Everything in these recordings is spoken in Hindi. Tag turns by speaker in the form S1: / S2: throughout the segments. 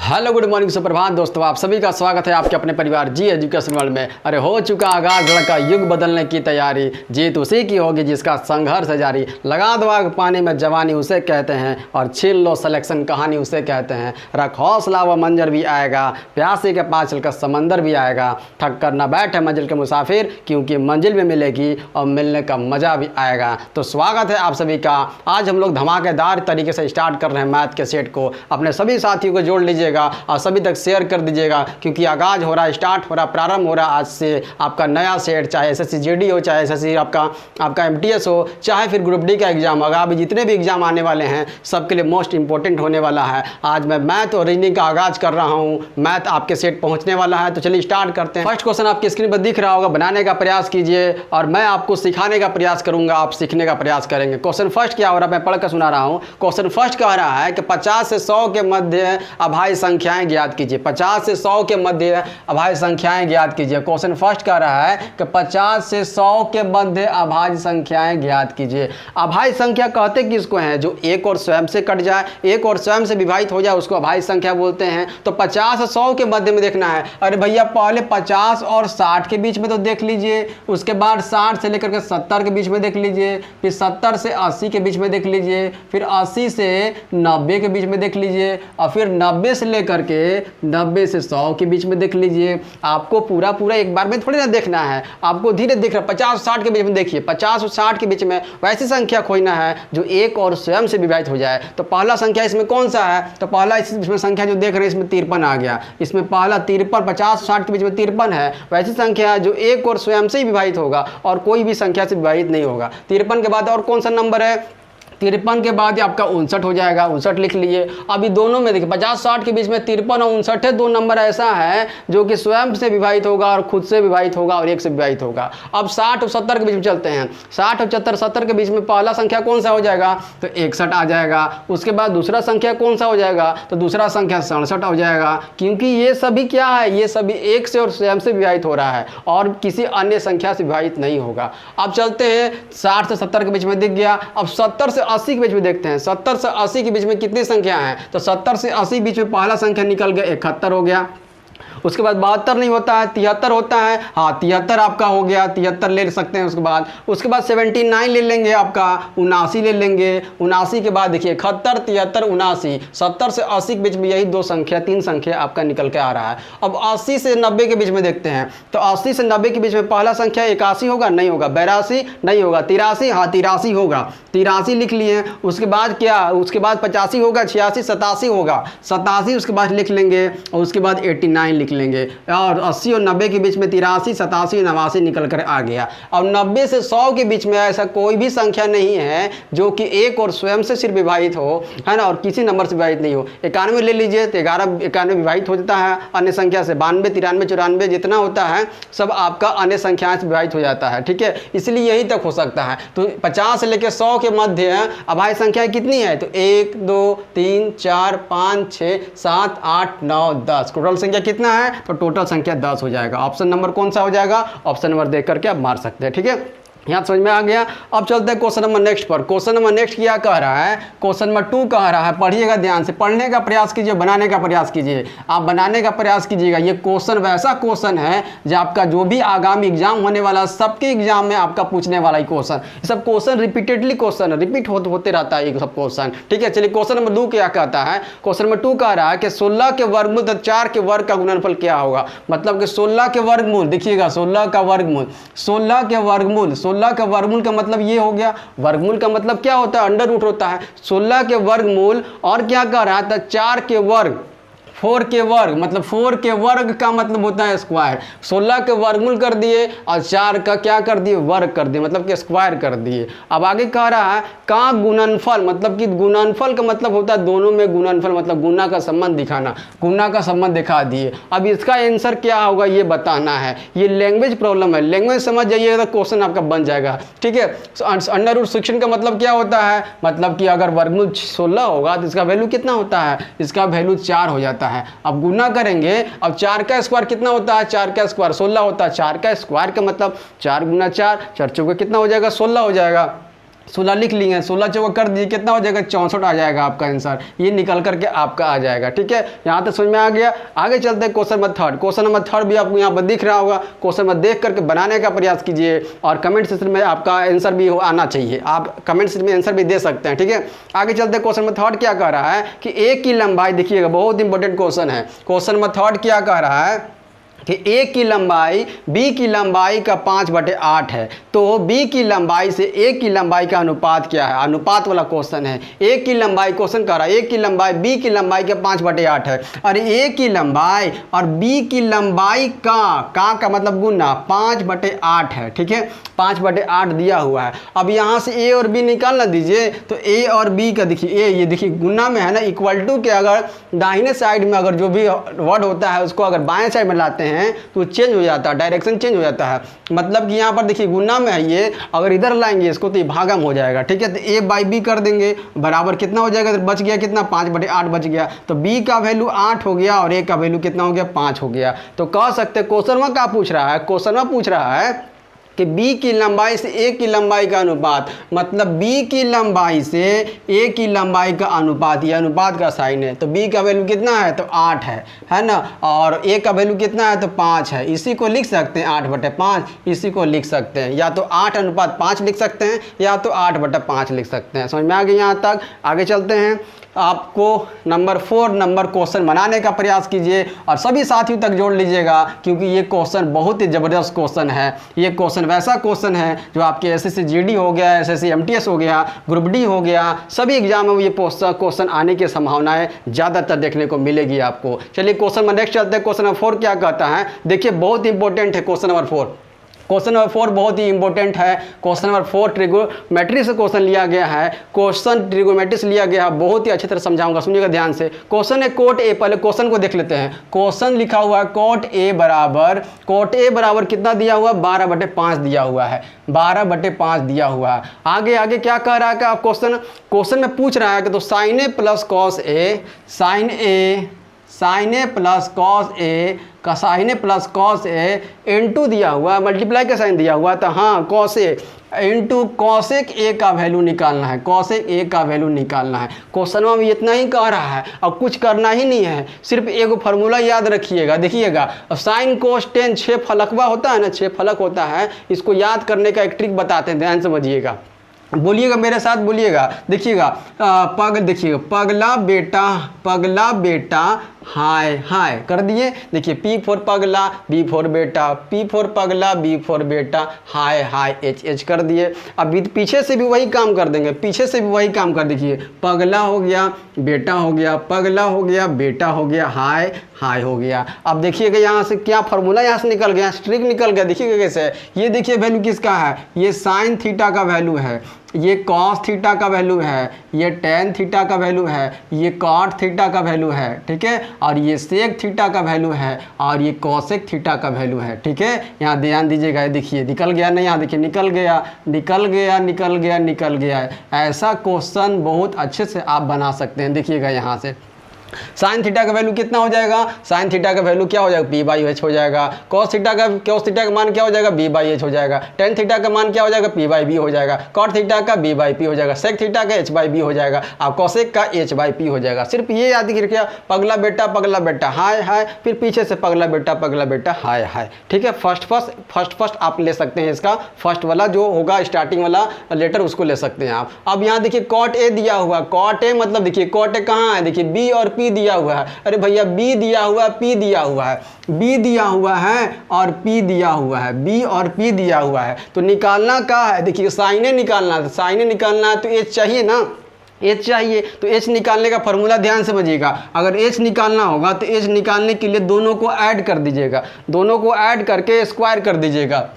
S1: हेलो गुड मॉर्निंग सुप्रभात दोस्तों, आप सभी का स्वागत है आपके अपने परिवार जी एजुकेशन वर्ल्ड में। अरे हो चुका आगाज लड़का युग बदलने की तैयारी, जीत उसी की होगी जिसका संघर्ष है जारी। लगा दो आग पानी में जवानी उसे कहते हैं, और छीन लो सिलेक्शन कहानी उसे कहते हैं। रख हौसला व मंजर भी आएगा, प्यासी के पास चलकर समंदर भी आएगा। थक कर न बैठे मंजिल के मुसाफिर, क्योंकि मंजिल भी मिलेगी और मिलने का मजा भी आएगा। तो स्वागत है आप सभी का। आज हम लोग धमाकेदार तरीके से स्टार्ट कर रहे हैं मैथ के सेट को। अपने सभी साथियों को जोड़ लीजिए और सभी तक शेयर कर दीजिएगा, क्योंकि आगाज हो रहा है, स्टार्ट हो रहा, प्रारंभ हो रहा आज से आपका नया सेट। चाहे एसएससी जीडी हो, चाहे एसएससी आपका एमटीएस हो, चाहे फिर ग्रुप डी का एग्जाम होगा। अभी जितने भी एग्जाम आने वाले हैं सबके लिए मोस्ट इंपॉर्टेंट होने वाला है। आज मैं मैथ और रीजनिंग का आगाज कर रहा हूँ। मैथ आपके सेट पहुँचने वाला है, तो चलिए स्टार्ट करते हैं। फर्स्ट क्वेश्चन आपकी स्क्रीन पर दिख रहा होगा, बनाने का प्रयास कीजिए और मैं आपको सिखाने का प्रयास करूंगा, आप सीखने का प्रयास करेंगे। क्वेश्चन फर्स्ट क्या हो रहा है, मैं पढ़कर सुना रहा हूँ। क्वेश्चन फर्स्ट कह रहा है कि 50 से 100 के मध्य अभाज्य संख्याएं ज्ञात कीजिए। 50 से 100 के मध्य अभाज्य संख्याएं ज्ञात कीजिए। क्वेश्चन फर्स्ट कह रहा है कि 50 से 100 के मध्य अभाज्य संख्याएं ज्ञात कीजिए। अभाज्य संख्या कहते किसको हैं? जो एक और स्वयं से कट जाए, एक और स्वयं से विभाजित हो जाए, उसको अभाज्य संख्या बोलते हैं। तो 50 से 100 के मध्य में देखना है। अरे भैया पहले 50 और 60 के बीच में तो देख लीजिए, उसके बाद 60 से लेकर के 70 के बीच में देख लीजिए, फिर 70 से 80 के बीच में देख लीजिए, फिर 80 से 90 के बीच में देख लीजिए, और फिर 90 से लेकर के 90 से 100 के बीच में देख लीजिए। आपको पूरा एक बार में थोड़ी ना देखना है, आपको धीरे देख रहा है। 50-60 के बीच में देखिए, 50 और 60 के बीच में वैसी संख्या खोजना है जो एक और स्वयं से विभाजित हो जाए। तो पहला संख्या इसमें कौन सा है? तो पहला इसमें संख्या जो देख रहे हैं इसमें 53 आ गया। इसमें पहला 53, 50-60 के बीच में 53 है। वैसी संख्या है जो एक और स्वयं से ही विभाजित होगा और कोई भी संख्या से विभाजित नहीं होगा। 53 के बाद और कौन सा नंबर है? 53 के बाद आपका 59 हो जाएगा। 59 लिख लिए। अभी दोनों में देखिए 50-60 के बीच में 53 और 59 है। दो नंबर ऐसा है जो कि स्वयं से विभाजित होगा और खुद से विभाजित होगा और एक से विभाजित होगा। अब 60 और 70 के बीच में चलते हैं। 60 और 70 के बीच में पहला संख्या कौन सा हो जाएगा? तो 61 आ जाएगा। उसके बाद दूसरा संख्या कौन सा हो जाएगा? तो दूसरा संख्या 67 हो जाएगा, क्योंकि ये सभी क्या है? ये सभी एक से और स्वयं से विभाजित हो रहा है और किसी अन्य संख्या से विभाजित नहीं होगा। अब चलते हैं 60 से 70 के बीच में दिख गया। अब 70 से 80 के बीच में देखते हैं। 70 से 80 के बीच में कितनी संख्या है? तो 70 से 80 बीच में पहला संख्या निकल गया 71 हो गया। उसके बाद 72 नहीं होता है, 73 होता है। हाँ 73 आपका हो गया, 73 ले सकते हैं। उसके बाद 79 ले लेंगे, आपका 79 ले लेंगे। 79 के बाद देखिए 71, 73, 79। 70 से 80 के बीच में यही दो संख्या, तीन संख्या आपका निकल के आ रहा है। अब 80 से 90 के बीच में देखते हैं। तो 80 से 90 के बीच में पहला संख्या 81 होगा, नहीं होगा। 82 नहीं होगा। 83, हाँ 83 होगा, 83 लिख लिए। उसके बाद क्या? उसके बाद 85 होगा, 86, 87 होगा, 87 उसके बाद लिख लेंगे। और उसके बाद 89 लिख लेंगे। और 80 और 90 के बीच में 83, 87, 89 निकल कर आ गया। और 90 से 100 के बीच में ऐसा कोई भी संख्या नहीं है जो कि एक और स्वयं से सिर्फ विभाजित हो, है ना, और किसी नंबर से विभाजित नहीं हो। 91 ले लीजिए तो 91 विभाजित हो जाता है अन्य संख्या से। 92, 93, 94 जितना होता है सब आपका अन्य संख्या से विभाजित हो जाता है, ठीक है। इसलिए यही तक हो सकता है। तो 50 से लेकर 100 के मध्य अभाज्य संख्या कितनी है? तो 1, 2, 3, 4, 5, 6, 7, 8, 9, 10। टोटल संख्या कितना है? तो टोटल संख्या 10 हो जाएगा। ऑप्शन नंबर कौन सा हो जाएगा? ऑप्शन नंबर देख करके आप मार सकते हैं, ठीक है। यहाँ समझ में आ गया। अब चलते हैं क्वेश्चन नंबर नेक्स्ट पर। क्वेश्चन नंबर नेक्स्ट क्या कह रहा है? क्वेश्चन नंबर 2 कह रहा है, पढ़िएगा ध्यान से, पढ़ने का प्रयास कीजिए, बनाने का प्रयास कीजिए। आप बनाने का प्रयास कीजिएगा। ये क्वेश्चन वैसा क्वेश्चन है जो आपका जो भी आगामी एग्जाम होने वाला सबके एग्जाम में आपका पूछने वाला ही क्वेश्चन। ये सब क्वेश्चन रिपीटेडली क्वेश्चन रिपीट होते रहता है ये सब क्वेश्चन, ठीक है। चलिए क्वेश्चन नंबर 2 क्या कहता है? क्वेश्चन नंबर 2 कह रहा है कि 16 के वर्गमूल तथा 4 के वर्ग का गुणनफल क्या होगा? मतलब कि 16 के वर्गमूल, देखिएगा 16 का वर्गमूल, 16 के वर्गमूल, 16 के वर्गमूल का मतलब ये हो गया। वर्गमूल का मतलब क्या होता है? अंडर रूट होता है। 16 के वर्गमूल और क्या कह रहा था? 4 के वर्ग, 4 के वर्ग, मतलब 4 के वर्ग का मतलब होता है स्क्वायर। 16 के वर्गमूल कर दिए और 4 का क्या कर दिए? वर्ग कर दिए, मतलब कि स्क्वायर कर दिए। अब आगे कह रहा है का गुणनफल, मतलब कि गुणनफल का मतलब होता है दोनों में गुणनफल, मतलब गुना का संबंध दिखाना। गुना का संबंध दिखा दिए। अब इसका आंसर क्या होगा ये बताना है। ये लैंग्वेज प्रॉब्लम है, लैंग्वेज समझ जाइएगा तो क्वेश्चन आपका बन जाएगा, ठीक है। अंडर रूट सेक्शन का मतलब क्या होता है? मतलब कि अगर वर्गमूल 16 होगा तो इसका वैल्यू कितना होता है? इसका वैल्यू 4 हो जाता है। अब गुना करेंगे। अब 4 का स्क्वायर कितना होता है? 4 का स्क्वायर 16 होता है। 4 का स्क्वायर का मतलब 4 गुना 4, 4 चौके कितना हो जाएगा? 16 हो जाएगा। 16 लिख लिए, 16 चौका कर दीजिए, कितना हो जाएगा 64 आ जाएगा आपका आंसर। ये निकल करके आपका आ जाएगा। ठीक है, यहाँ तक समझ में आ गया। आगे चलते हैं question number third. Question number third भी आपको यहाँ पर दिख रहा होगा। क्वेश्चन नंबर देख करके बनाने का प्रयास कीजिए और कमेंट सेक्शन में आपका आंसर भी आना चाहिए। आप कमेंट सेक्शन में आंसर भी दे सकते हैं। ठीक है, आगे चलते हैं। क्वेश्चन नंबर थर्ड क्या कह रहा है कि ए की लंबाई, देखिएगा बहुत इंपॉर्टेंट क्वेश्चन है। क्वेश्चन नंबर थर्ड क्या कह रहा है कि ए की लंबाई बी की लंबाई का 5/8 है, तो बी की लंबाई से ए की लंबाई का अनुपात क्या है। अनुपात वाला क्वेश्चन है। ए की लंबाई क्वेश्चन कर रहा है, ए की लंबाई बी की लंबाई के 5/8 है और ए की लंबाई और बी की लंबाई का मतलब गुना 5/8 है। ठीक है, 5/8 दिया हुआ है। अब यहाँ से ए और बी निकालना दीजिए, तो ए और बी का देखिए, ए ये देखिए गुना में है ना, इक्वल टू के अगर दाहिने साइड में अगर जो भी वर्ड होता है उसको अगर बाएं साइड में लाते हैं तो चेंज हो जाता है, डायरेक्शन चेंज हो जाता है। मतलब कि यहाँ पर देखिए गुना में है ये, अगर इधर लाएंगे इसको तो ये भागम हो जाएगा। ठीक है, तो ए बाई बी कर देंगे, बराबर कितना हो जाएगा, तो बच गया कितना 5/8 बच गया। तो बी का वैल्यू 8 हो गया और ए का वैल्यू कितना हो गया 5 हो गया। तो कह सकते क्वेश्चन में क्या पूछ रहा है, क्वेश्चन में पूछ रहा है कि बी की लंबाई से ए की लंबाई का अनुपात, मतलब बी की लंबाई से ए की लंबाई का अनुपात, ये अनुपात का साइन है। तो बी का वैल्यू कितना है, तो 8 है ना, और ए का वैल्यू कितना है, तो 5 है। इसी को लिख सकते हैं 8/5, इसी को लिख सकते हैं, या तो 8:5 लिख सकते हैं या तो 8/5 लिख सकते हैं। समझ में आ गया यहाँ तक। आगे चलते हैं। आपको नंबर 4 नंबर क्वेश्चन बनाने का प्रयास कीजिए और सभी साथियों तक जोड़ लीजिएगा, क्योंकि ये क्वेश्चन बहुत ही ज़बरदस्त क्वेश्चन है। ये क्वेश्चन वैसा क्वेश्चन है जो आपके एसएससी जीडी हो गया, एसएससी एमटीएस हो गया, ग्रुप डी हो गया, सभी एग्जाम में ये क्वेश्चन आने की संभावनाएं ज़्यादातर देखने को मिलेगी आपको। चलिए क्वेश्चन नंबर नेक्स्ट चलते हैं। क्वेश्चन नंबर 4 क्या कहता है, देखिए बहुत इंपॉर्टेंट है क्वेश्चन नंबर 4। क्वेश्चन नंबर 4 बहुत ही इंपॉर्टेंट है। क्वेश्चन नंबर 4 ट्रिगोमेट्री से क्वेश्चन लिया गया है। क्वेश्चन ट्रिगोमेट्री से लिया गया है, बहुत ही अच्छी तरह समझाऊंगा, सुनिएगा ध्यान से। क्वेश्चन है कोट ए, पहले क्वेश्चन को देख लेते हैं। क्वेश्चन लिखा हुआ है कोट ए बराबर कितना दिया हुआ है, 12/5 दिया हुआ है, 12/5 दिया हुआ है। आगे आगे क्या कह रहा है कि क्वेश्चन में पूछ रहा है कि तो sign A plus cos A, sign A plus cos A into दिया हुआ, मल्टीप्लाई का साइन दिया हुआ, तो हाँ कॉस ए इंटू कॉसेक ए का वैल्यू निकालना है, कॉसेक ए का वैल्यू निकालना है। क्वेश्चन में भी इतना ही कह रहा है, अब कुछ करना ही नहीं है, सिर्फ एक फार्मूला याद रखिएगा। देखिएगा साइन कोस टेन 6 फलकवा होता है ना, 6 फलक होता है, इसको याद करने का एक ट्रिक बताते हैं, ध्यान समझिएगा, बोलिएगा मेरे साथ, बोलिएगा। देखिएगा देखिएगा पगला बेटा हाय हाय कर दिए। देखिए P फॉर पगला, B फॉर बेटा, P फॉर पगला, B फॉर बेटा, हाय हाय H कर दिए। अब पीछे से भी वही काम कर देंगे, पीछे से भी वही काम कर, देखिए पगला हो गया, बेटा हो गया, पगला हो गया, बेटा हो गया, हाय हाय हो गया। अब देखिएगा यहाँ से क्या फार्मूला यहाँ से निकल गया, स्ट्रिक निकल गया। देखिएगा कैसे, ये देखिए वैल्यू किसका है, ये साइन थीटा का वैल्यू है, ये कॉस थीटा का वैल्यू है, ये टेन थीटा का वैल्यू है, ये कॉट थीटा का वैल्यू है। ठीक है, और ये सेक थीटा का वैल्यू है और ये कॉसेक थीटा का वैल्यू है। ठीक है, यहाँ ध्यान दीजिएगा, देखिए निकल गया ना, यहाँ देखिए निकल गया। ऐसा क्वेश्चन बहुत अच्छे से आप बना सकते हैं। देखिएगा यहाँ से साइन थीटा का वैल्यू कितना हो जाएगा, साइन थीटा का वैल्यू क्या हो जाएगा, P/H हो जाएगा। कॉस थीटा का मान क्या हो जाएगा, B/H हो जाएगा। टेन थीटा का मान क्या हो जाएगा, P/B हो जाएगा। कॉट थीटा का B/P हो जाएगा। सेक थीटा का H/B हो जाएगा। अब कॉसेक का H/P हो जाएगा। सिर्फ ये याद रखिए, पगला बेटा हाय हाय, फिर पीछे से पगला बेटा हाय हाय। ठीक है, फर्स्ट आप ले सकते हैं, इसका फर्स्ट वाला जो होगा स्टार्टिंग वाला लेटर उसको ले सकते हैं आप। अब यहाँ देखिए कॉट ए दिया हुआ, कॉट ए मतलब देखिए कॉट ए कहाँ है, देखिए B और P दिया हुआ है। अरे भैया B दिया हुआ है, P दिया हुआ है, B दिया हुआ है और P दिया हुआ है, B और P दिया हुआ है। तो निकालना क्या है, देखिए साइने निकालना है, तो H चाहिए ना, H चाहिए। तो H निकालने का फॉर्मूला ध्यान से समझिएगा। अगर H निकालना होगा तो H निकालने के लिए दोनों को ऐड कर दीजिएगा, दोनों को ऐड करके स्क्वायर कर दीजिएगा।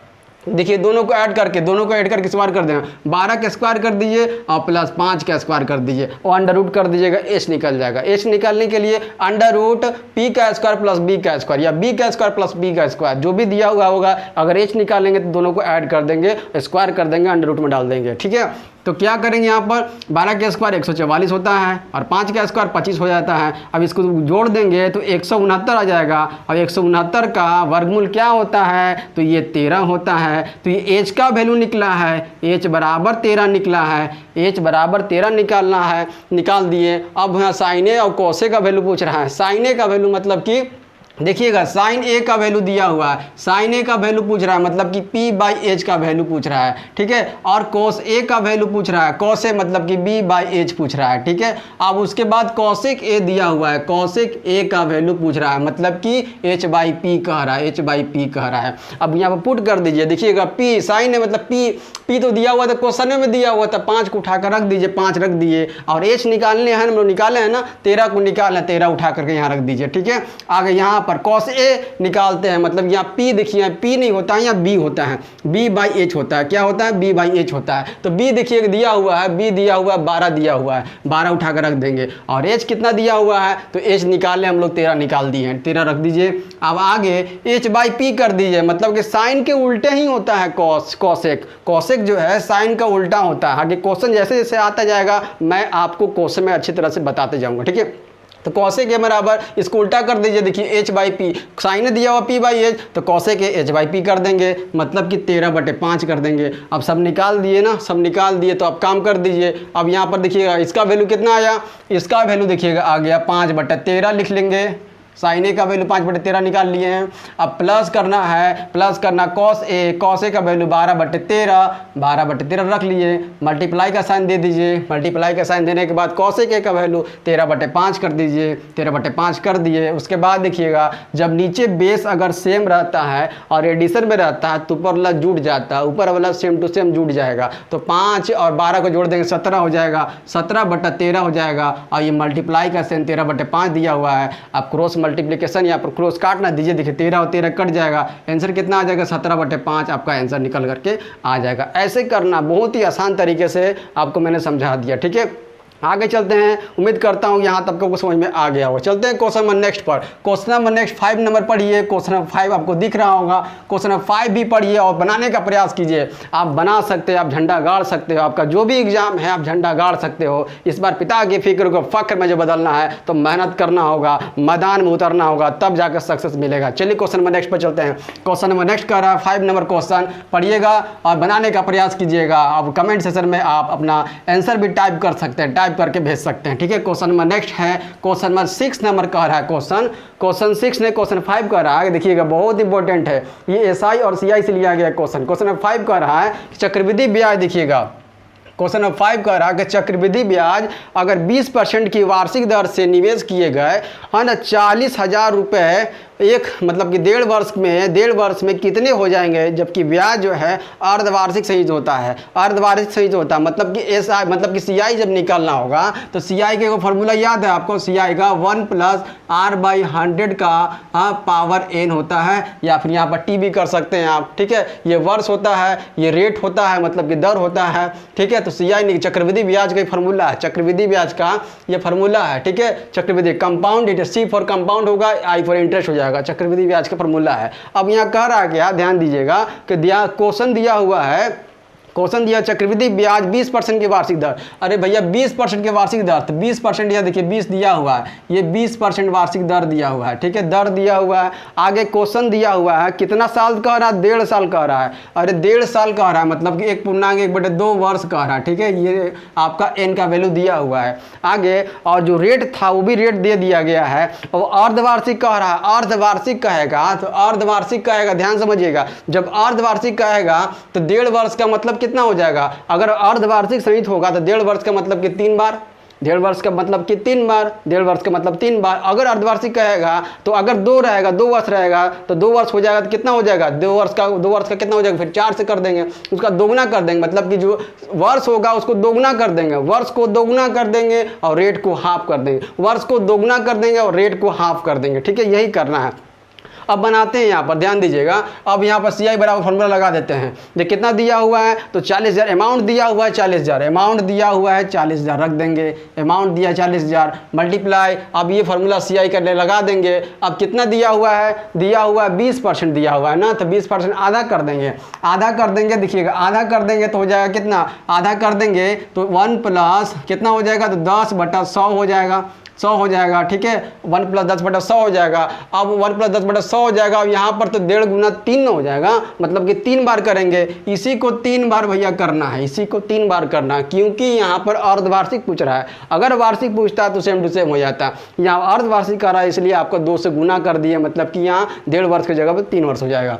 S1: देखिए दोनों को ऐड करके स्क्वायर कर देना, 12 का स्क्वायर कर दीजिए और प्लस 5 का स्क्वायर कर दीजिए और अंडर रूट कर दीजिएगा, H निकल जाएगा। H निकालने के लिए अंडर रूट P का स्क्वायर प्लस B का स्क्वायर या B का स्क्वायर प्लस B का स्क्वायर, जो भी दिया हुआ होगा, अगर H निकालेंगे तो दोनों को ऐड कर देंगे, स्क्वायर कर देंगे, अंडर रूट में डाल देंगे। ठीक है, तो क्या करेंगे यहाँ पर 12 का स्क्वायर 144 होता है और 5 का स्क्वायर 25 हो जाता है। अब इसको जोड़ देंगे तो 169 आ जाएगा और 169 का वर्गमूल क्या होता है, तो ये 13 होता है। तो ये h का वैल्यू निकला है, h बराबर 13 निकला है, h बराबर 13 निकालना है, निकाल दिए। अब यहाँ साइन ए और कॉस ए का वैल्यू पूछ रहा है। साइन ए का वैल्यू मतलब कि देखिएगा साइन ए का वैल्यू दिया हुआ है, साइन ए का वैल्यू पूछ रहा है मतलब कि p बाई एच का वैल्यू पूछ रहा है, ठीक है। और कोस ए का वैल्यू पूछ रहा है, कोस ए मतलब कि b बाई एच पूछ रहा है, ठीक है। अब उसके बाद कॉसेक ए दिया हुआ है, कॉसेक ए का वैल्यू पूछ रहा है मतलब कि h बाई पी कह रहा है, h बाई पी कह रहा है। अब यहाँ पर पुट कर दीजिए, देखिएगा p साइन ए मतलब p तो दिया हुआ था, क्वेश्चन में दिया हुआ था, 5 को उठाकर रख दीजिए, 5 रख दिए और h निकालने हैं, हम लोग निकाले हैं ना, 13 को निकालना, 13 उठा करके यहाँ रख दीजिए, ठीक है। आगे यहाँ पर कॉस ए निकालते हैं, मतलब यहाँ p देखिए, p नहीं होता है, यहाँ b होता है, b बाई एच होता है। क्या होता है, b बाई एच होता है। तो b देखिए दिया हुआ है, b दिया हुआ है 12 दिया हुआ है, 12 उठा कर रख देंगे और h कितना दिया हुआ है, तो h निकालने हम लोग 13 निकाल दिए हैं, 13 रख दीजिए। अब आगे h बाई पी कर दीजिए, मतलब कि साइन के उल्टे ही होता है कॉसेक, कॉसेक जो है साइन का उल्टा होता है। आगे क्वेश्चन जैसे जैसे आता जाएगा मैं आपको क्वेश्चन में अच्छी तरह से बताते जाऊँगा, ठीक है। तो कॉसेक के बराबर इसको उल्टा कर दीजिए, देखिए h बाई पी, साइन ने दिया हुआ p बाई एच, तो कॉसेक के h बाई पी कर देंगे, मतलब कि 13/5 कर देंगे। अब सब निकाल दिए ना, सब निकाल दिए तो अब काम कर दीजिए। अब यहाँ पर देखिएगा इसका वैल्यू कितना आया, इसका वैल्यू देखिएगा आ गया 5/13 लिख लेंगे, साइन ए का वैल्यू 5/13 निकाल लिए हैं। अब प्लस करना है, प्लस करना कॉस ए का वैल्यू 12/13 रख लिए, मल्टीप्लाई का साइन दे दीजिए, मल्टीप्लाई का साइन देने के बाद कॉस ए का वैल्यू 13/5 कर दीजिए, 13/5 कर दिए। उसके बाद देखिएगा जब नीचे बेस अगर सेम रहता है और एडिशन में रहता है तो ऊपर वाला जुड़ जाता है, ऊपर वाला सेम टू सेम जुड़ जाएगा। तो 5 और 12 को जोड़ देंगे 17 हो जाएगा, 17/13 हो जाएगा और ये मल्टीप्लाई का साइन 13/5 दिया हुआ है। अब क्रॉस मल्टीप्लिकेशन यहाँ पर क्रॉस काटना दीजिए, देखिए 13 और 13 कट जाएगा, आंसर कितना आ जाएगा 17/5 आपका आंसर निकल करके आ जाएगा। ऐसे करना बहुत ही आसान तरीके से आपको मैंने समझा दिया, ठीक है। आगे चलते हैं, उम्मीद करता हूँ यहाँ तक को समझ में आ गया होगा। चलते हैं क्वेश्चन नंबर नेक्स्ट पर। क्वेश्चन नंबर नेक्स्ट 5 नंबर पढ़िए, क्वेश्चन नंबर 5 आपको दिख रहा होगा, क्वेश्चन नंबर 5 भी पढ़िए और बनाने का प्रयास कीजिए। आप बना सकते हो, आप झंडा गाड़ सकते हो, आपका जो भी एग्जाम है आप झंडा गाड़ सकते हो। इस बार पिता की फिक्र को फख्र में जो बदलना है तो मेहनत करना होगा, मैदान में उतरना होगा, तब जाकर सक्सेस मिलेगा। चलिए क्वेश्चन नंबर नेक्स्ट पर चलते हैं। क्वेश्चन नंबर नेक्स्ट कर रहा है 5 नंबर क्वेश्चन, पढ़िएगा और बनाने का प्रयास कीजिएगा। अब कमेंट सेक्शन में आप अपना आंसर भी टाइप कर सकते हैं, टाइप करके भेज सकते हैं, ठीक है। क्वेश्चन नंबर नेक्स्ट है, क्वेश्चन नंबर 6 नंबर कह रहा है क्वेश्चन 6 ने क्वेश्चन 5 कह रहा है, देखिएगा बहुत इंपॉर्टेंट है ये, एसआई और सीआई से लिया गया क्वेश्चन। क्वेश्चन नंबर 5 कह रहा है चक्रवृद्धि ब्याज, देखिएगा क्वेश्चन नंबर 5 कह रहा है कि चक्रवृद्धि ब्याज अगर 20% की वार्षिक दर से निवेश किए गए है ना 40,000 रुपये एक मतलब कि 1.5 वर्ष में कितने हो जाएंगे, जबकि ब्याज जो है अर्धवार्षिक सहित होता है, अर्धवार्षिक सहित होता है। मतलब कि एसआई मतलब कि सीआई जब निकालना होगा तो सीआई के फॉर्मूला याद है आपको, सीआई का 1 + r/100 का पावर n होता है, या फिर यहाँ पर टी भी कर सकते हैं आप, ठीक है। ये वर्ष होता है, ये रेट होता है मतलब कि दर होता है, ठीक है। तो सीआई चक्रवृद्धि ब्याज का फॉर्मूला है, चक्रवृद्धि ब्याज का ये फॉर्मूला है, ठीक है। चक्रवृद्धि compound interest, C for compound होगा, आई फॉर इंटरेस्ट हो जाएगा, चक्रवृद्धि ब्याज का फॉर्मूला है। अब यहाँ कह रहा क्या, ध्यान दीजिएगा कि क्वेश्चन दिया हुआ है, क्वेश्चन दिया चक्रवृद्धि ब्याज 20% की वार्षिक दर। अरे भैया 20% की वार्षिक दर, तो 20% यह देखिए 20 दिया हुआ है, ये 20% वार्षिक दर दिया हुआ है, ठीक है, दर दिया हुआ है। आगे क्वेश्चन दिया हुआ है कितना साल कह रहा है, 1.5 साल कह रहा है। अरे 1.5 साल कह रहा है मतलब कि 1.1/2 वर्ष कह रहा है, ठीक है। ये आपका n का वैल्यू दिया हुआ है। आगे और जो रेट था वो भी रेट दे दिया गया है, और अर्धवार्षिक कह रहा है, अर्धवार्षिक कहेगा तो अर्धवार्षिक कहेगा, ध्यान समझिएगा, जब अर्धवार्षिक कहेगा तो 1.5 वर्ष का मतलब कितना हो जाएगा, अगर अर्धवार्षिक सहित होगा तो 1.5 वर्ष का मतलब कि 3 बार, 1.5 वर्ष का मतलब कि 3 बार, 1.5 वर्ष का मतलब 3 बार। अगर अर्धवार्षिक कहेगा तो अगर 2 रहेगा, 2 वर्ष रहेगा तो 2 वर्ष हो जाएगा तो कितना हो जाएगा, 2 वर्ष का कितना हो जाएगा, फिर 4 से कर देंगे, उसका दोगुना कर देंगे, मतलब कि जो वर्ष होगा उसको दोगुना कर देंगे, वर्ष को दोगुना कर देंगे और रेट को हाफ कर देंगे, वर्ष को दोगुना कर देंगे और रेट को हाफ कर देंगे, ठीक है, यही करना है। अब बनाते हैं यहाँ पर, ध्यान दीजिएगा। अब यहाँ पर CI बराबर फॉर्मूला लगा देते हैं। ये कितना दिया हुआ है, तो 40,000 अमाउंट दिया हुआ है, 40,000 अमाउंट दिया हुआ है, 40,000 रख देंगे, अमाउंट दिया 40,000 मल्टीप्लाई, अब ये फॉर्मूला CI करने लगा देंगे। अब कितना दिया हुआ है, दिया हुआ है 20% दिया हुआ है ना, तो 20% आधा कर देंगे, आधा कर देंगे, देखिएगा आधा कर देंगे तो हो जाएगा कितना, आधा कर देंगे तो 1 प्लस कितना हो जाएगा, तो 10/100 हो जाएगा, 100 हो जाएगा, ठीक है, 1 + 10/100 हो जाएगा। अब 1 + 10/100 हो जाएगा, अब यहाँ पर तो 1.5 × 3 हो जाएगा, मतलब कि 3 बार करेंगे। इसी को 3 बार भैया करना है, इसी को 3 बार करना है, क्योंकि यहाँ पर अर्धवार्षिक पूछ रहा है। अगर वार्षिक पूछता है तो सेम टू सेम हो जाता, यहाँ अर्धवार्षिक कर रहा है इसलिए आपको 2 से गुना कर दिए, मतलब कि यहाँ 1.5 वर्ष की जगह पर 3 वर्ष हो जाएगा।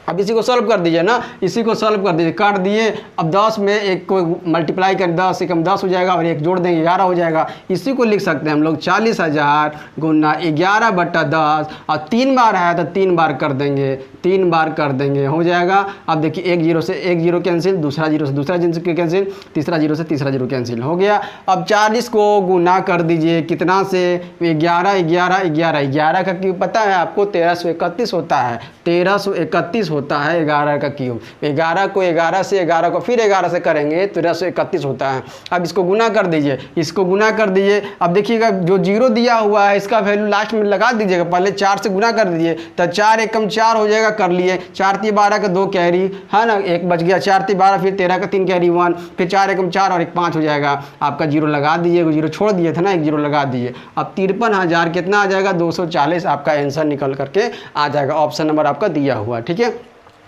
S1: अब इसी को सॉल्व कर दीजिए ना, इसी को सॉल्व कर दीजिए, काट दिए। अब 10 में एक को मल्टीप्लाई कर 10 से कम 10 हो जाएगा और एक जोड़ देंगे 11 हो जाएगा। इसी को लिख सकते हैं हम लोग 40,000 गुना 11/10, और 3 बार है तो 3 बार कर देंगे, 3 बार कर देंगे, हो जाएगा। अब देखिए एक 0 से एक 0 कैंसिल, दूसरा 0 से दूसरा कैंसिल, तीसरा 0 से तीसरा 0 कैंसिल हो गया। अब 40 को गुना कर दीजिए कितना से, 11 11 11 11 का क्यूब पता है आपको 1331 होता है, 1331 होता है 11 का क्यूब। 11 को 11 से 11 को फिर 11 से करेंगे तो 1331 होता है। अब इसको गुना कर दीजिए, इसको गुना कर दीजिए। अब देखिएगा जो 0 दिया हुआ है इसका वैल्यू लास्ट में लगा दीजिएगा, पहले 4 से गुना कर दीजिए तो 4 × 4 हो जाएगा, कर लिए। 4 × 12 का 2 कैरी है ना, 1 बच गया, 4 × 12 फिर 13 का 3 कैरी 1, फिर 4 × 4 और 1 5 हो जाएगा। आपका 0 लगा दीजिए, 0 छोड़ दिए थे ना, 1 0 लगा दिए। अब 53,000 कितना आ जाएगा, 240 आपका आंसर निकल करके आ जाएगा। ऑप्शन नंबर आपका दिया हुआ, ठीक है,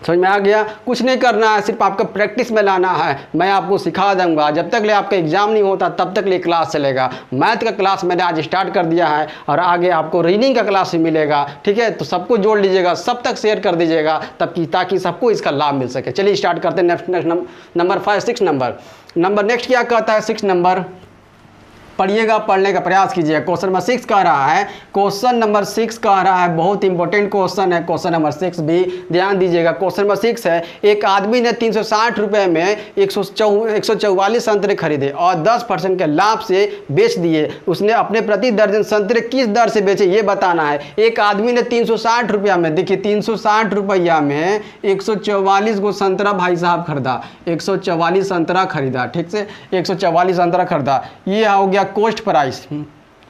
S1: समझ में आ गया। कुछ नहीं करना है, सिर्फ आपका प्रैक्टिस में लाना है। मैं आपको सिखा दूंगा, जब तक ले आपका एग्जाम नहीं होता तब तक ले क्लास चलेगा। मैथ का क्लास मैंने आज स्टार्ट कर दिया है और आगे आपको रीडिंग का क्लास भी मिलेगा, ठीक है। तो सबको जोड़ लीजिएगा, सब तक शेयर कर दीजिएगा ताकि सबको इसका लाभ मिल सके। चलिए स्टार्ट करते हैं। नेक्स्ट नंबर 5 6 नंबर नेक्स्ट क्या कहता है, 6 नंबर पढ़िएगा, पढ़ने का प्रयास कीजिएगा। क्वेश्चन नंबर 6 कह रहा है, क्वेश्चन नंबर 6 कह रहा है, बहुत इंपॉर्टेंट क्वेश्चन है क्वेश्चन नंबर 6 भी, ध्यान दीजिएगा। क्वेश्चन नंबर 6 है, एक आदमी ने 360 रुपये में 144 संतरे खरीदे और 10% के लाभ से बेच दिए। उसने अपने प्रति दर्जन संतरे किस दर से बेचे ये बताना है। एक आदमी ने 360 रुपया में, देखिए 360 रुपया में 144 गो संतरा भाई साहब खरीदा, 144 संतरा खरीदा, ठीक से 144 संतरा खरीदा। ये हो गया कॉस्ट प्राइस,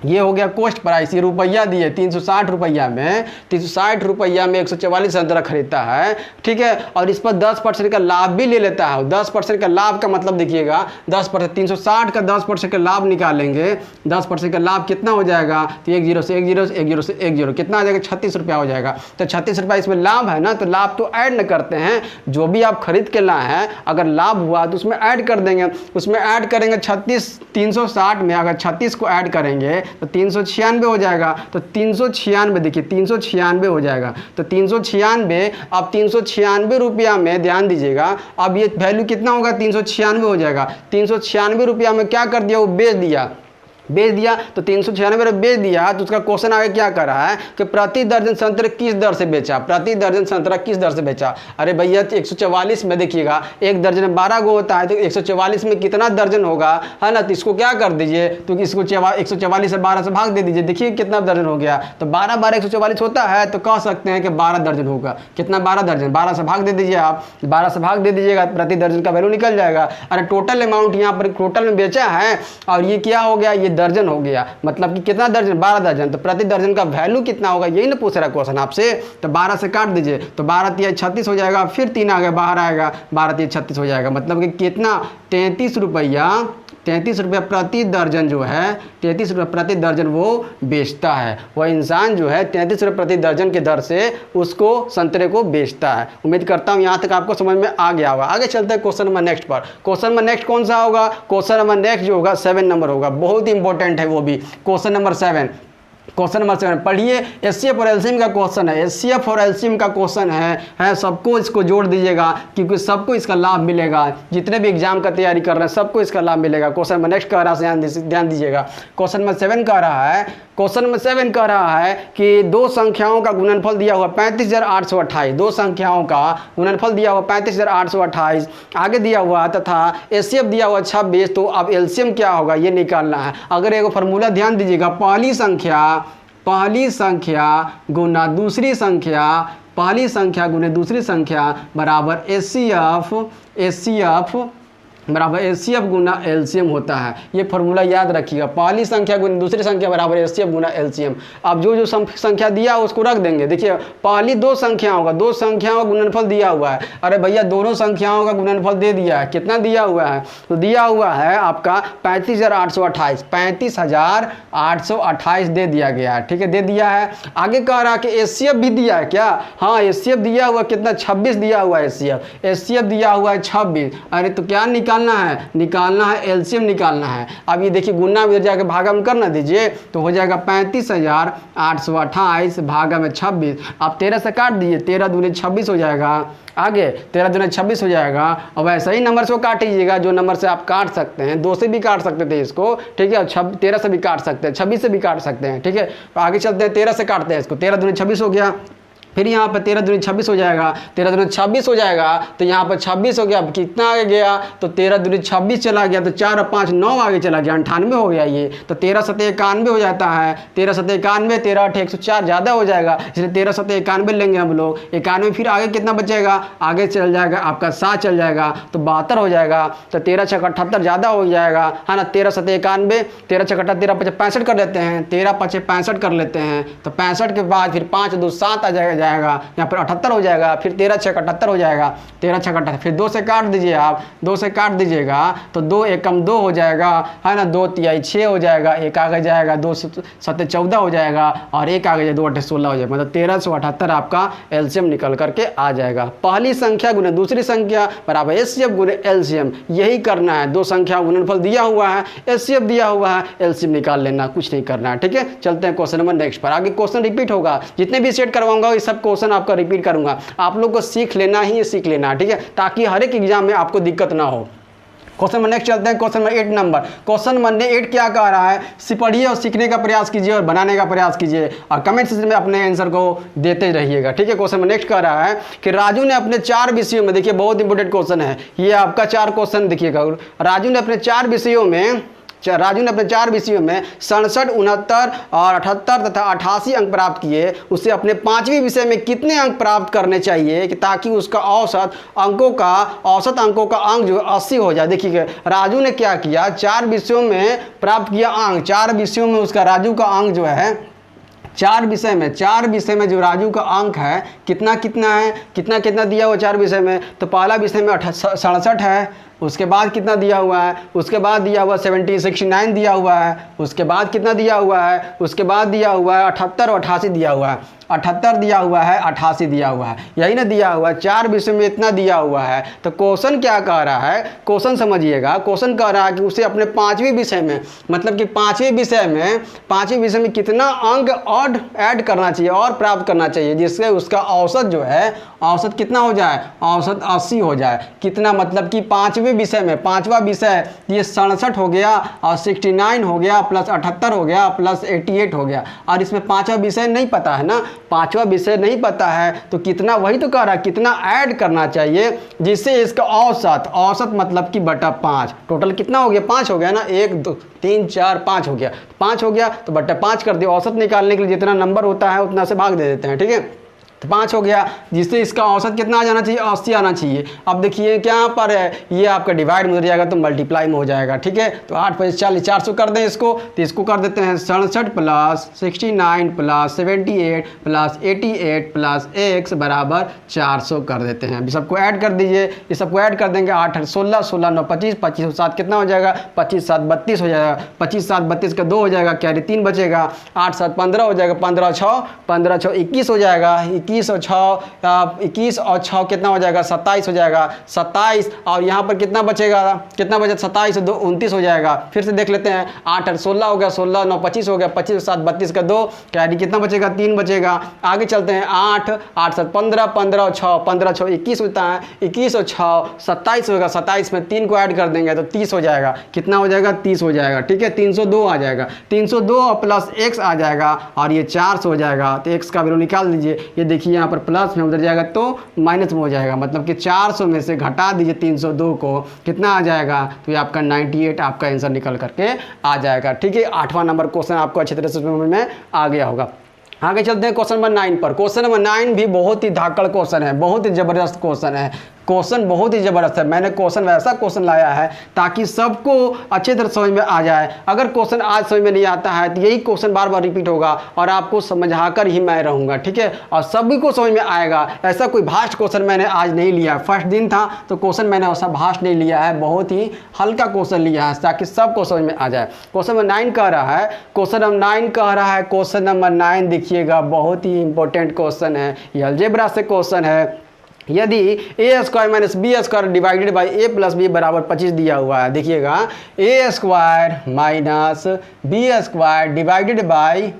S1: ये हो गया कॉस्ट प्राइस, ये रुपया दिए 360 रुपया में, 360 रुपया में 144 संतरा खरीदता है, ठीक है। और इस पर 10% का लाभ भी ले लेता है। 10% का लाभ का मतलब देखिएगा 10%, 360 का 10% का लाभ निकालेंगे, 10% का लाभ कितना हो जाएगा, तो 1 0 से 1 0 से 1 0 से 1 0 कितना आ जाएगा, 36 रुपया हो जाएगा। तो 36 रुपया इसमें लाभ है ना, तो लाभ तो ऐड न करते हैं, जो भी आप खरीद के लाए हैं अगर लाभ हुआ तो उसमें ऐड कर देंगे, उसमें ऐड करेंगे 36, 360 में अगर 36 को ऐड करेंगे तो 396 हो जाएगा। तो 396 देखिए 396 हो जाएगा, तो 396, अब 396 रुपया में ध्यान दीजिएगा, अब ये वैल्यू कितना होगा, 396 हो जाएगा। 396 रुपया में क्या कर दिया, वो बेच दिया, तो 396 में बेच दिया। तो उसका क्वेश्चन आगे क्या कर रहा है कि प्रति दर्जन संतरे किस दर से बेचा, प्रति दर्जन संतरा किस दर से बेचा। अरे भैया 144 में देखिएगा, एक दर्जन में 12 गो होता है, तो 144 में कितना दर्जन होगा, है ना। तो इसको क्या कर दीजिए, तो इसको 144 से 12 से भाग दे दीजिए, देखिए कितना दर्जन हो गया। तो 12 12 144 होता है, तो कह सकते हैं कि 12 दर्जन होगा। कितना, 12 दर्जन, 12 से भाग दे दीजिए आप, 12 से भाग दे दीजिएगा, प्रति दर्जन का वैल्यू निकल जाएगा। अरे टोटल अमाउंट यहाँ पर टोटल में बेचा है और ये क्या हो गया, ये दर्जन हो गया, मतलब कि कितना दर्जन, 12 दर्जन। तो प्रति दर्जन का वैल्यू कितना होगा, यही ना पूछ रहा क्वेश्चन आपसे। तो 12 से काट दीजिए, तो 12 × 36 हो जाएगा, फिर 3 आगे बाहर आएगा, 12 × 36 हो जाएगा, मतलब कि कितना, 33 रुपया प्रति दर्जन जो है, 33 रुपये प्रति दर्जन वो बेचता है। वह इंसान जो है 33 रुपये प्रति दर्जन के दर से उसको संतरे को बेचता है। उम्मीद करता हूँ यहाँ तक आपको समझ में आ गया होगा। आगे चलते हैं क्वेश्चन नंबर नेक्स्ट पर। क्वेश्चन नंबर नेक्स्ट कौन सा होगा, क्वेश्चन नंबर नेक्स्ट जो होगा 7 नंबर होगा, बहुत ही इंपॉर्टेंट है वो भी। क्वेश्चन नंबर 7 पढ़िए, एचसीएफ और एलसीएम का क्वेश्चन है, एचसीएफ और एलसीएम का क्वेश्चन है, सबको इसको जोड़ दीजिएगा क्योंकि सबको इसका लाभ मिलेगा। जितने भी एग्जाम का तैयारी कर रहे हैं सबको इसका लाभ मिलेगा। क्वेश्चन नंबर नेक्स्ट कह रहा है, ध्यान दीजिएगा। क्वेश्चन नंबर 7 कह रहा है कि दो संख्याओं का गुणनफल दिया हुआ 35,828, दो संख्याओं का गुणनफल दिया हुआ 35,828 आगे दिया हुआ तथा एचसीएफ दिया हुआ 26। तो अब एलसीएम क्या होगा ये निकालना है। अगर एक फॉर्मूला ध्यान दीजिएगा, पहली संख्या गुना दूसरी संख्या, पहली संख्या गुने दूसरी संख्या बराबर एचसीएफ बराबर एचसीएफ गुना एलसीएम होता है। ये फॉर्मूला याद रखिएगा, पहली संख्या गुना दूसरी संख्या बराबर एचसीएफ गुना एलसीएम। अब जो जो संख्या दिया है उसको रख देंगे। देखिए पहली दो संख्याओं का गुणनफल दिया हुआ है। अरे भैया दोनों संख्याओं का गुणनफल दे दिया है, कितना दिया हुआ है? तो दिया हुआ है आपका 35,828, 35,828 दे दिया गया है। ठीक है, दे दिया है। आगे कह रहा है कि एचसीएफ भी दिया है क्या? हाँ, एचसीएफ दिया हुआ कितना? 26 दिया हुआ है एचसीएफ दिया हुआ है 26। अरे तो क्या निकालना है एलसीएम निकालना है। अब ये देखिए गुना में जाकर भागा में करना दीजिए, तो हो जाएगा 35,828 भागा में 26। आप 13 से काट दीजिए, 13 दूनी 26 हो जाएगा। आगे 13 दूनी 26 हो जाएगा। अब ऐसा ही नंबर से वो काटिएगा, जो नंबर से आप काट सकते हैं। 2 से भी काट सकते थे इसको, ठीक है, 13 से भी काट सकते हैं, 26 से भी काट सकते हैं। ठीक है, तो आगे चलते हैं, 13 से काटते हैं इसको। 13 दूनी 26 हो गया। फिर यहाँ पर 13 दूनी 26 हो जाएगा, 13 दूनी 26 हो जाएगा, तो यहाँ पर 26 हो गया। अब कितना आगे गया? तो 13 दूनी 26 चला गया, तो 4 और 5 9 आगे चला गया, 98 हो गया ये। तो 13 7 91 हो जाता है, 13 7 91, 13 8 104 ज़्यादा हो जाएगा, इसलिए 13 7 91 लेंगे हम लोग। 91 फिर आगे कितना बचेगा? आगे चल जाएगा आपका 7 चल जाएगा, तो 72 हो जाएगा। तो 13 6 78 ज़्यादा हो जाएगा, है ना। 13 7 91, 13 6 13 5 65 कर लेते हैं, 13 5 65 कर लेते हैं। तो 65 के बाद फिर 5 2 7 आ जाएगा, यहाँ पर 78 हो जाएगा। फिर 13 6 78 हो जाएगा, 13 6 78। फिर 2 से काट दीजिए, आप 2 से काट दीजिएगा, तो 2 एकम 2 हो जाएगा, है ना। 2 तिहाई 6 हो जाएगा, एक आगे जाएगा, 2 7 14 हो जाएगा, और एक आगे जाए 2 8 16 हो जाएगा। मतलब 1378 आपका एलसीएम निकल करके आ जाएगा। पहली संख्या गुने दूसरी संख्या बराबर एचसीएफ गुने एलसीएम, यही करना है। दो संख्या गुणनफल दिया हुआ है, एचसीएफ दिया हुआ है, एलसीएम निकाल लेना, कुछ नहीं करना है। ठीक है, चलते हैं क्वेश्चन नंबर नेक्स्ट पर। आगे क्वेश्चन रिपीट होगा, जितने भी सेट करवाऊंगा ये सब क्वेश्चन आपका रिपीट करूंगा। आप लोग को सीख लेना ही सीख लेना है, ठीक है, ताकि हर एक एग्जाम में आपको दिक्कत ना हो। क्वेश्चन नंबर नेक्स्ट चलते हैं, question number 8 number. Question number 8 क्या कह रहा है? पढ़िए और सीखने का प्रयास कीजिए और बनाने का प्रयास कीजिए, और कमेंट सेक्शन में अपने आंसर को देते रहिएगा। ठीक है, क्वेश्चन नंबर नेक्स्ट कह रहा है कि राजू ने अपने 4 विषयों में, देखिए बहुत इंपॉर्टेंट क्वेश्चन है ये आपका, 4 क्वेश्चन देखिएगा। राजू ने अपने 4 विषयों में 67, 69 और 78 तथा 88 अंक प्राप्त किए। उसे अपने 5वीं विषय में कितने अंक प्राप्त करने चाहिए कि ताकि उसका औसत अंकों का अंक जो 80 हो जाए। देखिए राजू ने क्या किया, 4 विषयों में प्राप्त किया अंक, 4 विषयों में उसका राजू का अंक जो है, 4 विषय में जो राजू का अंक है कितना है, कितना दिया हुआ 4 विषय में। तो पहला विषय में 67 है, उसके बाद कितना दिया हुआ है, उसके बाद दिया हुआ 69 दिया हुआ है, उसके बाद कितना दिया हुआ है, उसके बाद दिया हुआ है 78 और 88 दिया हुआ है, 78 दिया हुआ है, 88 दिया हुआ है, यही ना दिया हुआ है। 4 विषय में इतना दिया हुआ है। तो क्वेश्चन क्या कह रहा है, क्वेश्चन समझिएगा। क्वेश्चन कह रहा है कि उसे अपने 5वीं विषय में, मतलब कि 5वीं विषय में कितना अंक और ऐड करना चाहिए और प्राप्त करना चाहिए, जिससे उसका औसत जो है, औसत कितना हो जाए, औसत 80 हो जाए। कितना मतलब कि 5वें विषय में, 5वां विषय ये 67 हो गया और 69 हो गया प्लस 78 हो गया प्लस 88 हो गया, और इसमें 5वां विषय नहीं पता है ना, 5वां विषय नहीं पता है, तो कितना, वही तो कह रहा है कितना ऐड करना चाहिए जिससे इसका औसत मतलब कि बटा 5, टोटल कितना हो गया, 5 हो गया ना, 1 2 3 4 5 हो गया, 5 हो गया तो बटा 5 कर दिया। औसत निकालने के लिए जितना नंबर होता है उतना से भाग दे देते हैं, ठीक है। तो 5 हो गया, जिससे इसका औसत कितना आ जाना चाहिए, 80 आना चाहिए। अब देखिए क्या पर है, ये आपका डिवाइड में हो जाएगा तो मल्टीप्लाई में हो जाएगा, ठीक है। तो 8 5 40, 400 कर दें इसको, तो इसको कर देते हैं 67 plus 69 plus 78 plus 88 plus x बराबर 400 कर देते हैं। अभी सबको ऐड कर दीजिए, ये सबको ऐड कर देंगे, 8 8 16, 16 9 25, 25 और 7 कितना हो जाएगा, 25 7 32 हो जाएगा, 25 7 32 का 2 हो जाएगा, कैरी 3 बचेगा, 8 7 15 हो जाएगा, 15 6 21 हो जाएगा, 21 और 6 कितना हो जाएगा, 27 हो जाएगा, 27 और यहाँ पर कितना बचेगा, कितना बचा, 27 और 2 29 हो जाएगा। फिर से देख लेते हैं, 8 8 16 हो गया, 16 9 25 हो गया, 25 7 32 का 2, कैरी कितना बचेगा, 3 बचेगा। आगे चलते हैं, 8 8 7 15, 15 और 6, 15 6 21 होता है, 21 और 6 27 होगा, 27 में 3 को ऐड कर देंगे तो 30 हो जाएगा, कितना हो जाएगा, 30 हो जाएगा, ठीक है। 302 आ जाएगा, 302 प्लस x आ जाएगा और ये 400 हो जाएगा, तो x का वैल्यू निकाल दीजिए। ये देखिए देखिए यहाँ पर प्लस में उधर जाएगा तो माइनस में हो जाएगा, मतलब कि 400 में से घटा दीजिए 302 को, कितना आ जाएगा, तो ये आपका 98 आपका आंसर निकल करके आ जाएगा। ठीक है, 8वां नंबर क्वेश्चन आपको अच्छी तरह से समझ में आ गया होगा। आगे चलते हैं क्वेश्चन नंबर 9 पर। क्वेश्चन नंबर 9 भी बहुत ही धाकड़ क्वेश्चन है, बहुत ही ज़बरदस्त क्वेश्चन है। क्वेश्चन बहुत ही ज़बरदस्त है। मैंने क्वेश्चन वैसा क्वेश्चन लाया है ताकि सबको अच्छे तरह समझ में आ जाए। अगर क्वेश्चन आज समझ में नहीं आता है तो यही क्वेश्चन बार बार रिपीट होगा और आपको समझाकर ही मैं रहूँगा। ठीक है, और सभी को समझ में आएगा। ऐसा कोई भास्ट क्वेश्चन मैंने आज नहीं लिया, फर्स्ट दिन था तो क्वेश्चन मैंने ऐसा भास्ट नहीं लिया है, बहुत ही हल्का क्वेश्चन लिया है ताकि सबको समझ में आ जाए। क्वेश्चन नंबर 9 कह रहा है, क्वेश्चन नंबर 9 कह रहा है, क्वेश्चन नंबर 9 देखिएगा, बहुत ही इंपॉर्टेंट क्वेश्चन है, ये अलजेब्रा से क्वेश्चन है। यदि A square minus B square divided by A plus B बराबर 25 दिया हुआ है, देखिएगा A square minus B square divided by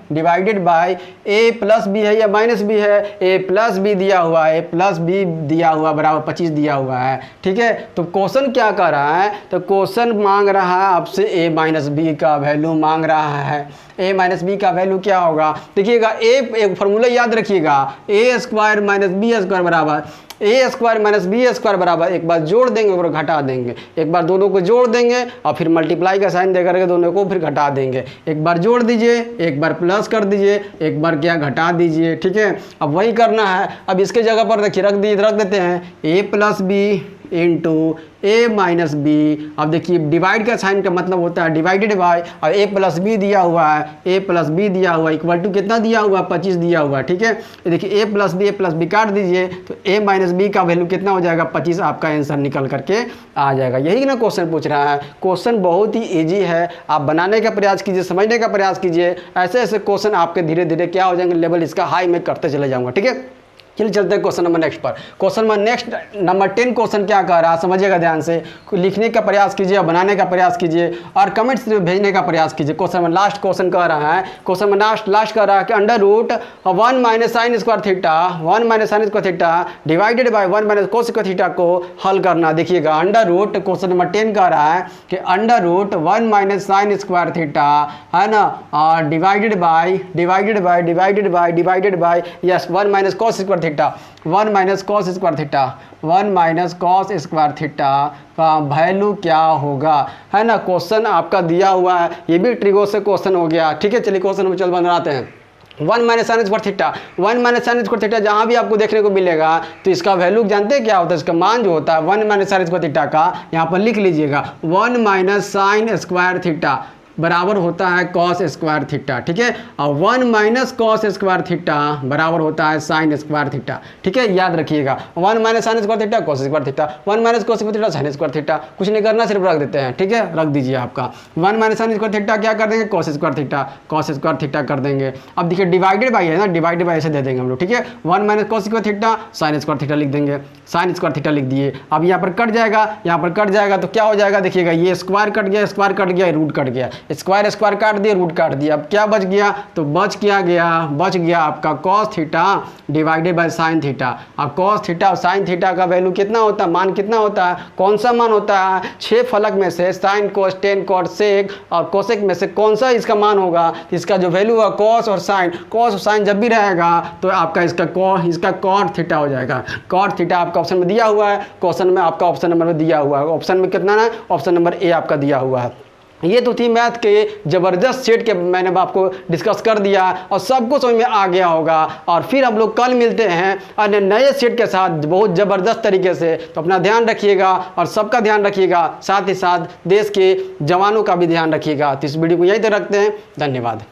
S1: A plus B है या माइनस बी है, ए प्लस बी दिया हुआ है, ए प्लस बी दिया हुआ बराबर 25 दिया हुआ है। ठीक है, तो क्वेश्चन क्या कर रहा है, तो क्वेश्चन मांग रहा है आपसे ए माइनस बी का वैल्यू मांग रहा है। ए माइनस बी का वैल्यू क्या होगा, देखिएगा एक फॉर्मूला याद रखिएगा, ए स्क्वायर माइनस बी स्क्वायर बराबर ए स्क्वायर माइनस बी स्क्वायर बराबर, एक बार जोड़ देंगे और घटा देंगे, एक बार दोनों को जोड़ देंगे और फिर मल्टीप्लाई का साइन दे करके दोनों को फिर घटा देंगे। एक बार जोड़ दीजिए, एक बार प्लस कर दीजिए, एक बार क्या घटा दीजिए। ठीक है, अब वही करना है। अब इसके जगह पर देखिए रख देते हैं ए प्लस बी इंटू ए माइनस बी। अब देखिए डिवाइड का साइन का मतलब होता है डिवाइडेड बाय, और ए प्लस बी दिया हुआ है, ए प्लस बी दिया हुआ इक्वल टू कितना दिया हुआ, 25 दिया हुआ। ठीक है, तो देखिए ए प्लस बी काट दीजिए तो ए माइनस बी का वैल्यू कितना हो जाएगा, 25 आपका आंसर निकल करके आ जाएगा। यही ना क्वेश्चन पूछ रहा है। क्वेश्चन बहुत ही ईजी है, आप बनाने का प्रयास कीजिए, समझने का प्रयास कीजिए। ऐसे ऐसे क्वेश्चन आपके धीरे धीरे क्या हो जाएंगे, लेवल इसका हाई में करते चले जाऊँगा। ठीक है, चलिए चलते हैं क्वेश्चन नंबर नेक्स्ट पर। क्वेश्चन नंबर 10 क्वेश्चन क्या कह रहा है, समझिएगा ध्यान से, लिखने का प्रयास कीजिए और बनाने का प्रयास कीजिए और कमेंट्स में भेजने का प्रयास कीजिए। क्वेश्चन में लास्ट क्वेश्चन कह रहा है, क्वेश्चन में लास्ट कह रहा है कि under root 1 minus sine square theta divided by 1 minus cos square theta को हल करना। देखिएगा अंडर रूट, क्वेश्चन नंबर 10 कह रहा है कि under root 1 minus sine square theta है ना, और divided by yes 1 minus cos square theta, 1 minus cos square theta का वैल्यू क्या होगा, है ना। क्वेश्चन आपका दिया हुआ है, ये भी ट्रिगो से क्वेश्चन हो गया। ठीक है, चलिए क्वेश्चन हम चल बनाते हैं। 1 माइनस साइन स्क्वायर थीटा जहाँ भी आपको देखने को मिलेगा तो इसका वैल्यू जानते हैं क्या होता है, इसका मान जो होता है 1 माइनस साइन स्क्वायर थीटा का, यहाँ पर लिख लीजिएगा 1 माइनस साइन स्क्वायर थीटा बराबर होता है कॉस स्क्वायर थीटा। ठीक है, और 1 माइनस कॉस स्क्वायर थीटा बराबर होता है साइन स्क्वायर थीटा। ठीक है, याद रखिएगा 1 minus sine square theta cos square theta, 1 minus cos square theta sine square theta. कुछ नहीं करना, सिर्फ रख देते हैं। ठीक है, रख दीजिए आपका 1 माइनस साइन स्क्वायर थीटा क्या कर देंगे, कॉस स्क्वायर थीटा कर देंगे। अब देखिए डिवाइडेड बाई है ना, डिवाइडेड बाई ऐसे दे देंगे हम लोग। ठीक है, 1 minus cos square theta sine square theta लिख देंगे, साइन स्क्वायर थीटा लिख दिए। अब यहाँ पर कट जाएगा, तो क्या हो जाएगा, देखिएगा ये स्क्वायर कट गया, रूट कट गया, स्क्वायर काट दिया, रूट काट दिया। अब क्या बच गया, तो बच गया आपका cos theta divided bye sin theta. अब cos थीटा और sin थीटा का वैल्यू कितना होता है, मान कितना होता है, कौन सा मान होता है, 6 फलक में से sin cos tan cot sec और cosec में से कौन सा इसका मान होगा, तो इसका जो वैल्यू है cos और sin जब भी रहेगा तो आपका इसका cot थीटा हो जाएगा। cot थीटा आपका ऑप्शन में दिया हुआ है, क्वेश्चन में आपका ऑप्शन नंबर में दिया हुआ है। ऑप्शन में कितना है, ऑप्शन नंबर ए आपका दिया हुआ है। ये तो थी मैथ के ज़बरदस्त सेट के मैंने आपको डिस्कस कर दिया और सबको समझ में आ गया होगा। और फिर हम लोग कल मिलते हैं अन्य नए सेट के साथ बहुत ज़बरदस्त तरीके से। तो अपना ध्यान रखिएगा और सबका ध्यान रखिएगा, साथ ही साथ देश के जवानों का भी ध्यान रखिएगा। तो इस वीडियो को यहीं तक रखते हैं, धन्यवाद।